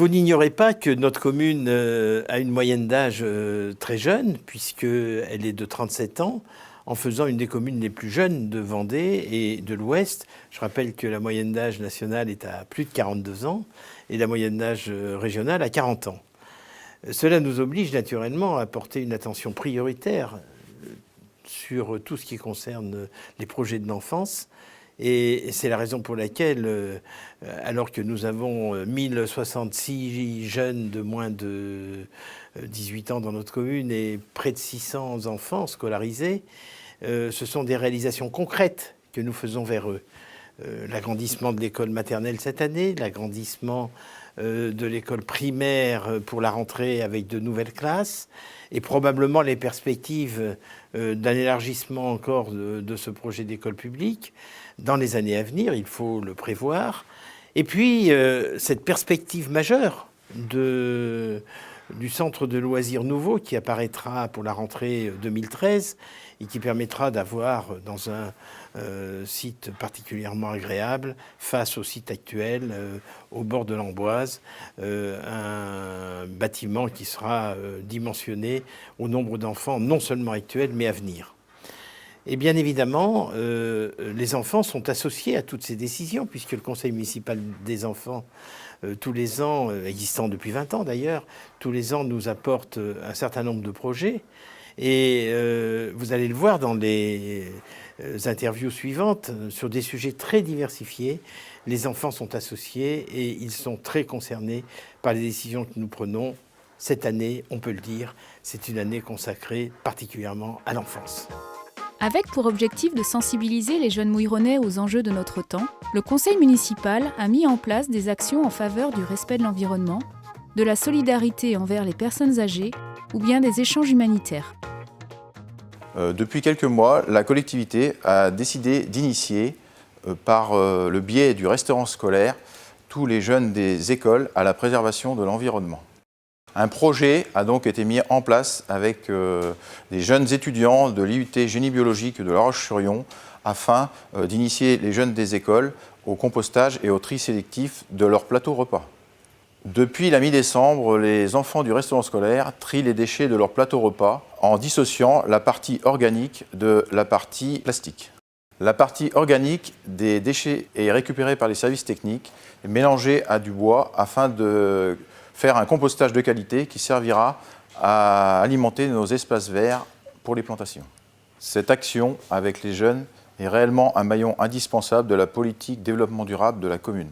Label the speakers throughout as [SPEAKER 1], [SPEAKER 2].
[SPEAKER 1] Vous n'ignorez pas que notre commune a une moyenne d'âge très jeune, puisqu'elle est de 37 ans, en faisant une des communes les plus jeunes de Vendée et de l'Ouest. Je rappelle que la moyenne d'âge nationale est à plus de 42 ans et la moyenne d'âge régionale à 40 ans. Cela nous oblige naturellement à porter une attention prioritaire sur tout ce qui concerne les projets de l'enfance. Et c'est la raison pour laquelle, alors que nous avons 1066 jeunes de moins de 18 ans dans notre commune et près de 600 enfants scolarisés, ce sont des réalisations concrètes que nous faisons vers eux. L'agrandissement de l'école maternelle cette année, l'agrandissement de l'école primaire pour la rentrée avec de nouvelles classes et probablement les perspectives d'un élargissement encore de ce projet d'école publique dans les années à venir, il faut le prévoir. Et puis, cette perspective majeure du centre de loisirs nouveau qui apparaîtra pour la rentrée 2013 et qui permettra d'avoir dans un site particulièrement agréable, face au site actuel, au bord de l'Amboise, un bâtiment qui sera dimensionné au nombre d'enfants non seulement actuels mais à venir. Et bien évidemment, les enfants sont associés à toutes ces décisions, puisque le Conseil municipal des enfants, tous les ans, existant depuis 20 ans d'ailleurs, tous les ans nous apporte un certain nombre de projets. Et vous allez le voir dans les interviews suivantes, sur des sujets très diversifiés, les enfants sont associés et ils sont très concernés par les décisions que nous prenons. Cette année, on peut le dire, c'est une année consacrée particulièrement à l'enfance.
[SPEAKER 2] Avec pour objectif de sensibiliser les jeunes Mouilleronnais aux enjeux de notre temps, le conseil municipal a mis en place des actions en faveur du respect de l'environnement, de la solidarité envers les personnes âgées ou bien des échanges humanitaires.
[SPEAKER 3] Depuis quelques mois, la collectivité a décidé d'initier, par le biais du restaurant scolaire, tous les jeunes des écoles à la préservation de l'environnement. Un projet a donc été mis en place avec des jeunes étudiants de l'IUT Génie biologique de La Roche-sur-Yon afin d'initier les jeunes des écoles au compostage et au tri sélectif de leur plateau repas. Depuis la mi-décembre, les enfants du restaurant scolaire trient les déchets de leur plateau repas en dissociant la partie organique de la partie plastique. La partie organique des déchets est récupérée par les services techniques et mélangée à du bois afin de faire un compostage de qualité qui servira à alimenter nos espaces verts pour les plantations. Cette action avec les jeunes est réellement un maillon indispensable de la politique développement durable de la commune.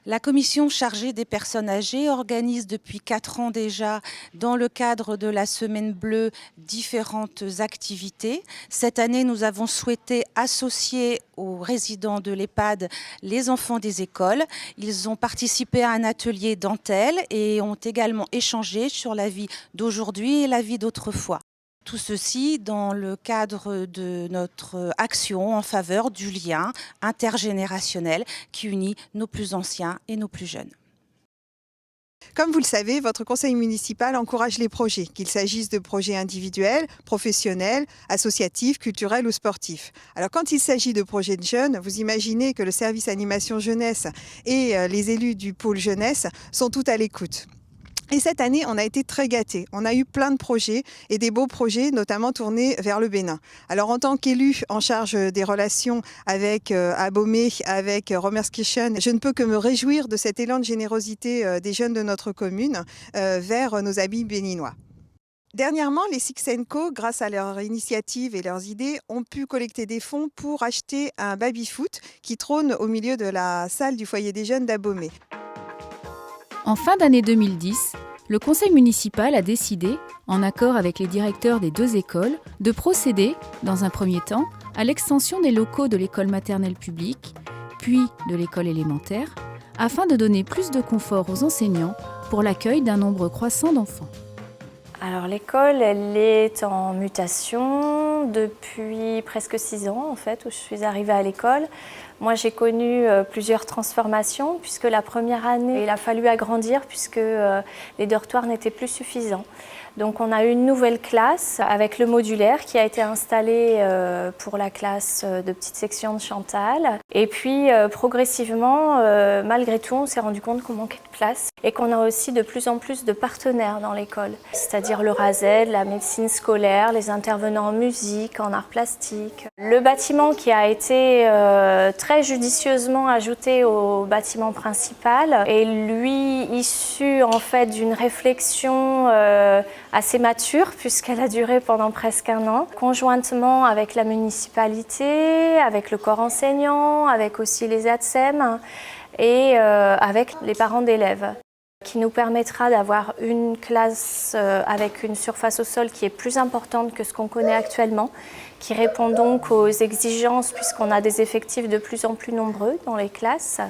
[SPEAKER 4] La commission chargée des personnes âgées organise depuis 4 ans déjà, dans le cadre de la Semaine Bleue, différentes activités. Cette année, nous avons souhaité associer aux résidents de l'EHPAD les enfants des écoles. Ils ont participé à un atelier dentelle et ont également échangé sur la vie d'aujourd'hui et la vie d'autrefois. Tout ceci dans le cadre de notre action en faveur du lien intergénérationnel qui unit nos plus anciens et nos plus jeunes.
[SPEAKER 5] Comme vous le savez, votre conseil municipal encourage les projets, qu'il s'agisse de projets individuels, professionnels, associatifs, culturels ou sportifs. Alors quand il s'agit de projets de jeunes, vous imaginez que le service animation jeunesse et les élus du pôle jeunesse sont tout à l'écoute. Et cette année, on a été très gâtés. On a eu plein de projets et des beaux projets, notamment tournés vers le Bénin. Alors, en tant qu'élu en charge des relations avec Abomey, avec Romerskirchen, je ne peux que me réjouir de cet élan de générosité des jeunes de notre commune vers nos amis béninois. Dernièrement, les Six & Co, grâce à leur initiative et leurs idées, ont pu collecter des fonds pour acheter un baby-foot qui trône au milieu de la salle du foyer des jeunes d'Abomey.
[SPEAKER 2] En fin d'année 2010, le conseil municipal a décidé, en accord avec les directeurs des 2 écoles, de procéder, dans un premier temps, à l'extension des locaux de l'école maternelle publique, puis de l'école élémentaire, afin de donner plus de confort aux enseignants pour l'accueil d'un nombre croissant d'enfants.
[SPEAKER 6] Alors l'école, elle est en mutation depuis presque 6 ans en fait, où je suis arrivée à l'école. Moi j'ai connu plusieurs transformations puisque la première année, il a fallu agrandir puisque les dortoirs n'étaient plus suffisants. Donc on a eu une nouvelle classe avec le modulaire qui a été installé pour la classe de petite section de Chantal. Et puis progressivement, malgré tout, on s'est rendu compte qu'on manquait de place et qu'on a aussi de plus en plus de partenaires dans l'école, c'est-à-dire le RASED, la médecine scolaire, les intervenants en musique, en arts plastiques. Le bâtiment qui a été très judicieusement ajouté au bâtiment principal est lui issu en fait d'une réflexion assez mature puisqu'elle a duré pendant presque 1 an, conjointement avec la municipalité, avec le corps enseignant, avec aussi les ATSEM et avec les parents d'élèves, qui nous permettra d'avoir une classe avec une surface au sol qui est plus importante que ce qu'on connaît actuellement, qui répond donc aux exigences puisqu'on a des effectifs de plus en plus nombreux dans les classes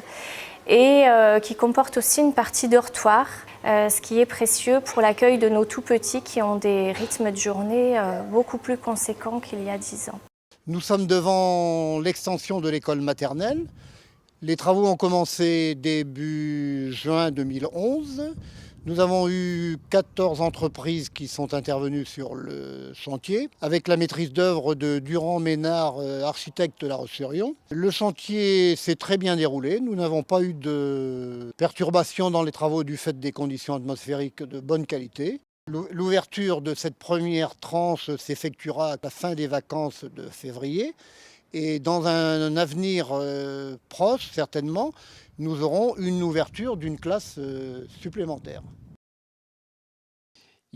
[SPEAKER 6] et qui comporte aussi une partie dortoir, ce qui est précieux pour l'accueil de nos tout-petits qui ont des rythmes de journée beaucoup plus conséquents qu'il y a 10 ans.
[SPEAKER 7] Nous sommes devant l'extension de l'école maternelle. Les travaux ont commencé début juin 2011. Nous avons eu 14 entreprises qui sont intervenues sur le chantier, avec la maîtrise d'œuvre de Durand-Ménard, architecte de La Roche-sur-Yon. Le chantier s'est très bien déroulé. Nous n'avons pas eu de perturbations dans les travaux du fait des conditions atmosphériques de bonne qualité. L'ouverture de cette première tranche s'effectuera à la fin des vacances de février. Et dans un avenir proche, certainement, nous aurons une ouverture d'une classe supplémentaire.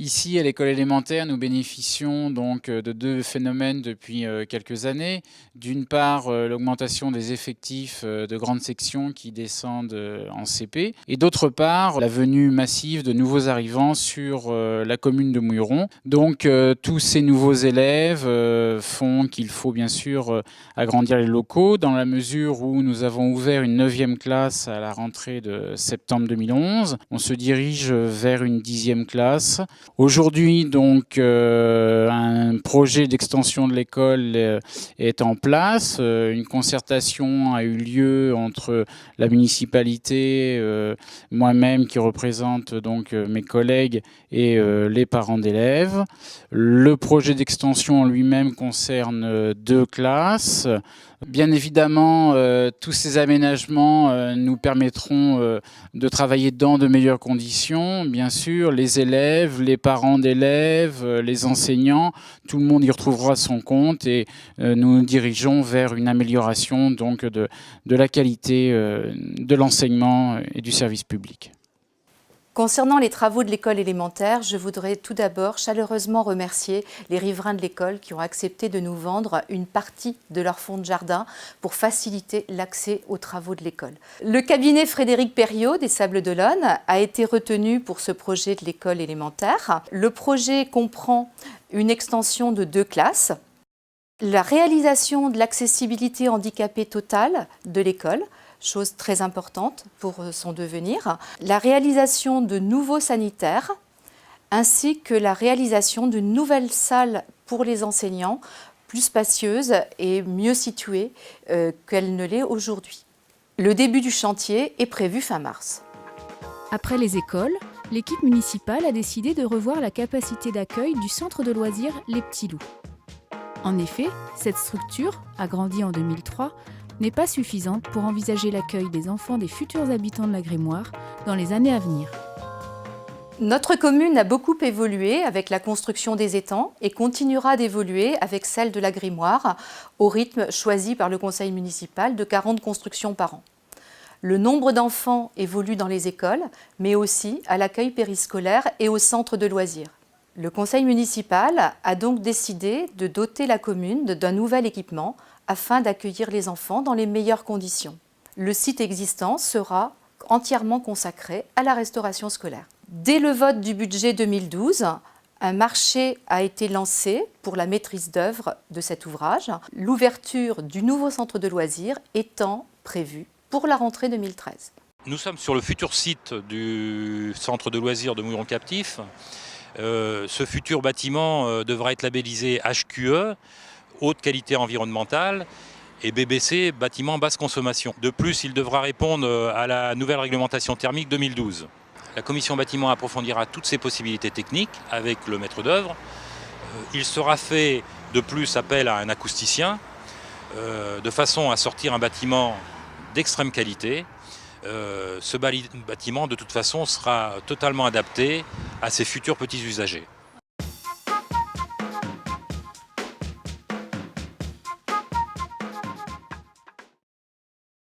[SPEAKER 8] Ici, à l'école élémentaire, nous bénéficions donc de 2 phénomènes depuis quelques années. D'une part, l'augmentation des effectifs de grandes sections qui descendent en CP. Et d'autre part, la venue massive de nouveaux arrivants sur la commune de Mouilleron. Donc, tous ces nouveaux élèves font qu'il faut bien sûr agrandir les locaux, dans la mesure où nous avons ouvert une 9e classe à la rentrée de septembre 2011. On se dirige vers une 10e classe. Aujourd'hui, donc, un projet d'extension de l'école est en place. Une concertation a eu lieu entre la municipalité, moi-même qui représente donc mes collègues et les parents d'élèves. Le projet d'extension en lui-même concerne 2 classes. Bien évidemment, tous ces aménagements nous permettront de travailler dans de meilleures conditions. Bien sûr, les élèves, les parents d'élèves, les enseignants, tout le monde y retrouvera son compte et nous nous dirigeons vers une amélioration donc, de la qualité de l'enseignement et du service public.
[SPEAKER 9] Concernant les travaux de l'école élémentaire, je voudrais tout d'abord chaleureusement remercier les riverains de l'école qui ont accepté de nous vendre une partie de leur fonds de jardin pour faciliter l'accès aux travaux de l'école. Le cabinet Frédéric Perriot des Sables d'Olonne a été retenu pour ce projet de l'école élémentaire. Le projet comprend une extension de 2 classes, la réalisation de l'accessibilité handicapée totale de l'école, chose très importante pour son devenir, la réalisation de nouveaux sanitaires, ainsi que la réalisation d'une nouvelle salle pour les enseignants, plus spacieuse et mieux située qu'elle ne l'est aujourd'hui. Le début du chantier est prévu fin mars.
[SPEAKER 2] Après les écoles, l'équipe municipale a décidé de revoir la capacité d'accueil du centre de loisirs Les Petits Loups. En effet, cette structure, agrandie en 2003, n'est pas suffisante pour envisager l'accueil des enfants des futurs habitants de la Grémoire dans les années à venir.
[SPEAKER 9] Notre commune a beaucoup évolué avec la construction des étangs et continuera d'évoluer avec celle de la Grémoire au rythme choisi par le conseil municipal de 40 constructions par an. Le nombre d'enfants évolue dans les écoles, mais aussi à l'accueil périscolaire et au centre de loisirs. Le conseil municipal a donc décidé de doter la commune d'un nouvel équipement afin d'accueillir les enfants dans les meilleures conditions. Le site existant sera entièrement consacré à la restauration scolaire. Dès le vote du budget 2012, un marché a été lancé pour la maîtrise d'œuvre de cet ouvrage, l'ouverture du nouveau centre de loisirs étant prévue pour la rentrée 2013.
[SPEAKER 10] Nous sommes sur le futur site du centre de loisirs de Mouilleron Captif. Ce futur bâtiment devra être labellisé HQE, haute qualité environnementale, et BBC, bâtiment basse consommation. De plus, il devra répondre à la nouvelle réglementation thermique 2012. La commission bâtiment approfondira toutes ces possibilités techniques avec le maître d'œuvre. Il sera fait de plus appel à un acousticien de façon à sortir un bâtiment d'extrême qualité. Ce bâtiment, de toute façon, sera totalement adapté à ses futurs petits usagers.